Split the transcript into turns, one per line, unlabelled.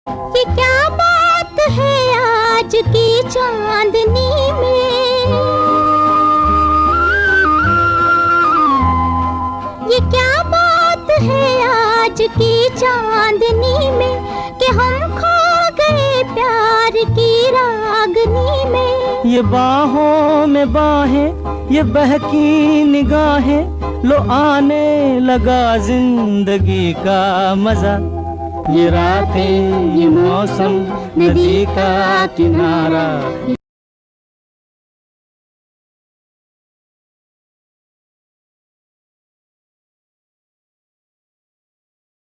ये क्या बात है आज की चांदनी में, ये क्या बात है आज की चांदनी में कि हम खो गए प्यार की रागनी में।
ये बाहों में बाहें, ये बहकी निगाहें, लो आने लगा जिंदगी का मजा। ये रातें, ये मौसम, नदी का किनारा।